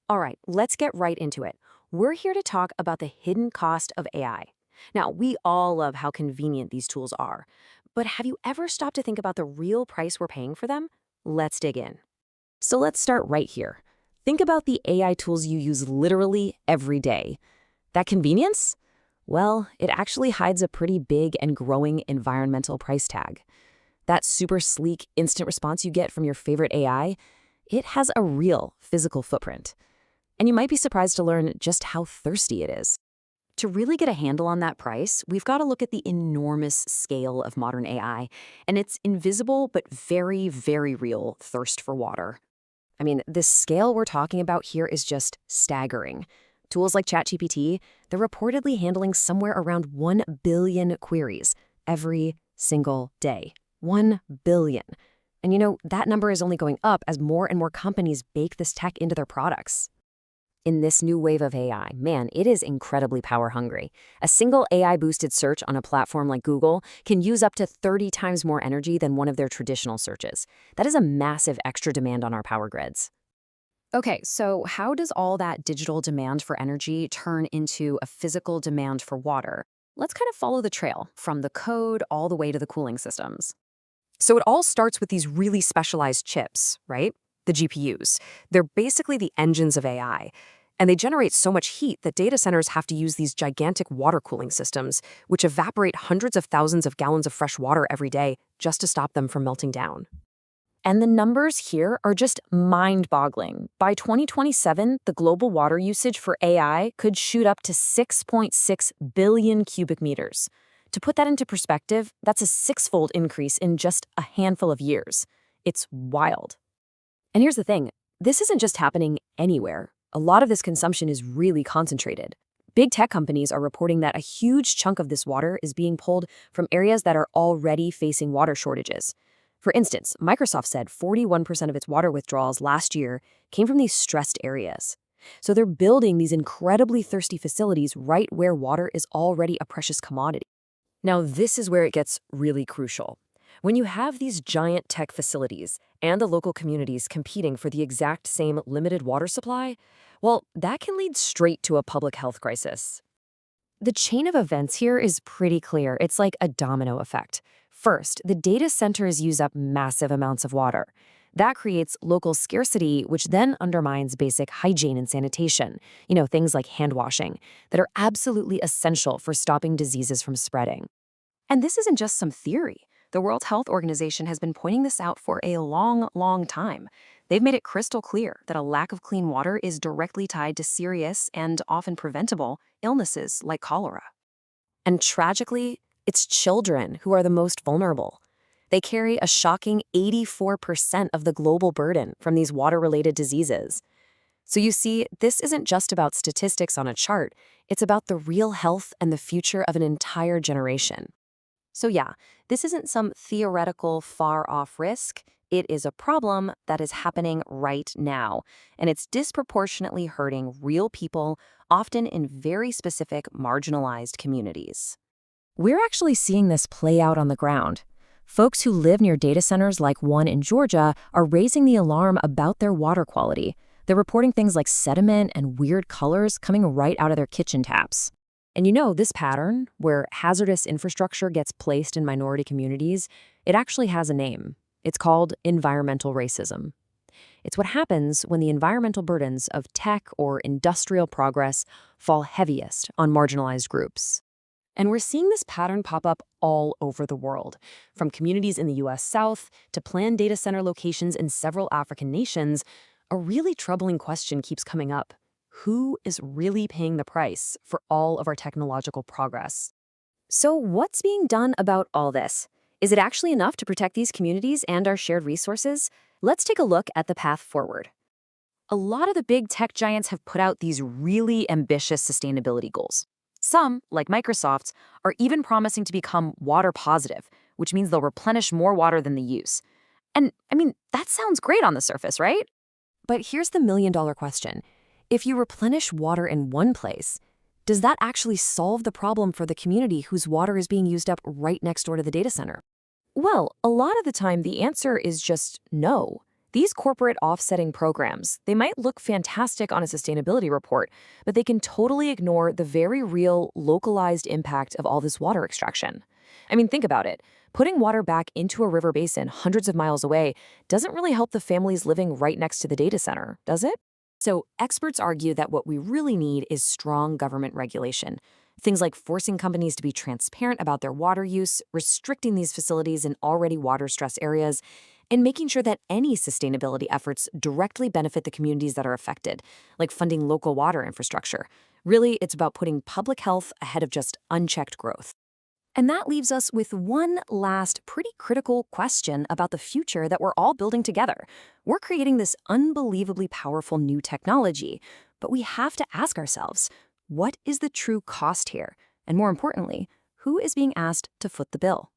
All right, let's get right into it. We're here to talk about the hidden cost of AI. Now, we all love how convenient these tools are, but have you ever stopped to think about the real price we're paying for them? Let's dig in. So let's start right here. Think about the AI tools you use literally every day. That convenience? Well, it actually hides a pretty big and growing environmental price tag. That super sleek instant response you get from your favorite AI, it has a real physical footprint. And you might be surprised to learn just how thirsty it is. To really get a handle on that price, we've got to look at the enormous scale of modern AI and its invisible but very, very real thirst for water. I mean, this scale we're talking about here is just staggering. Tools like ChatGPT, they're reportedly handling somewhere around 1 billion queries every single day. 1 billion. And that number is only going up as more and more companies bake this tech into their products. In this new wave of AI, man, it is incredibly power hungry. A single AI-boosted search on a platform like Google can use up to 30 times more energy than one of their traditional searches. That is a massive extra demand on our power grids. Okay, so how does all that digital demand for energy turn into a physical demand for water? Let's kind of follow the trail from the code all the way to the cooling systems. So it all starts with these really specialized chips, right? The GPUs. They're basically the engines of AI. And they generate so much heat that data centers have to use these gigantic water cooling systems, which evaporate hundreds of thousands of gallons of fresh water every day just to stop them from melting down. And the numbers here are just mind-boggling. By 2027, the global water usage for AI could shoot up to 6.6 billion cubic meters. To put that into perspective, that's a six-fold increase in just a handful of years. It's wild. And here's the thing, this isn't just happening anywhere. A lot of this consumption is really concentrated. Big tech companies are reporting that a huge chunk of this water is being pulled from areas that are already facing water shortages. For instance, Microsoft said 41% of its water withdrawals last year came from these stressed areas. So they're building these incredibly thirsty facilities right where water is already a precious commodity. Now, this is where it gets really crucial. When you have these giant tech facilities and the local communities competing for the exact same limited water supply, well, that can lead straight to a public health crisis. The chain of events here is pretty clear. It's like a domino effect. First, the data centers use up massive amounts of water. That creates local scarcity, which then undermines basic hygiene and sanitation, things like hand washing, that are absolutely essential for stopping diseases from spreading. And this isn't just some theory. The World Health Organization has been pointing this out for a long, long time. They've made it crystal clear that a lack of clean water is directly tied to serious and often preventable illnesses like cholera. And tragically, it's children who are the most vulnerable. They carry a shocking 84% of the global burden from these water-related diseases. So you see, this isn't just about statistics on a chart. It's about the real health and the future of an entire generation. So yeah, this isn't some theoretical far-off risk. It is a problem that is happening right now, and it's disproportionately hurting real people, often in very specific marginalized communities. We're actually seeing this play out on the ground. Folks who live near data centers like one in Georgia are raising the alarm about their water quality. They're reporting things like sediment and weird colors coming right out of their kitchen taps. And this pattern, where hazardous infrastructure gets placed in minority communities, it actually has a name. It's called environmental racism. It's what happens when the environmental burdens of tech or industrial progress fall heaviest on marginalized groups. And we're seeing this pattern pop up all over the world, from communities in the U.S. South to planned data center locations in several African nations. A really troubling question keeps coming up. Who is really paying the price for all of our technological progress? So what's being done about all this? Is it actually enough to protect these communities and our shared resources? Let's take a look at the path forward. A lot of the big tech giants have put out these really ambitious sustainability goals. Some, like Microsoft's, are even promising to become water positive, which means they'll replenish more water than they use. And, that sounds great on the surface, right? But here's the million-dollar question. If you replenish water in one place, does that actually solve the problem for the community whose water is being used up right next door to the data center? Well, a lot of the time the answer is just no. These corporate offsetting programs, they might look fantastic on a sustainability report, but they can totally ignore the very real, localized impact of all this water extraction. I mean, think about it. Putting water back into a river basin hundreds of miles away doesn't really help the families living right next to the data center, does it? So, experts argue that what we really need is strong government regulation. Things like forcing companies to be transparent about their water use, restricting these facilities in already water-stressed areas, and making sure that any sustainability efforts directly benefit the communities that are affected, like funding local water infrastructure. Really, it's about putting public health ahead of just unchecked growth. And that leaves us with one last pretty critical question about the future that we're all building together. We're creating this unbelievably powerful new technology, but we have to ask ourselves, what is the true cost here? And more importantly, who is being asked to foot the bill?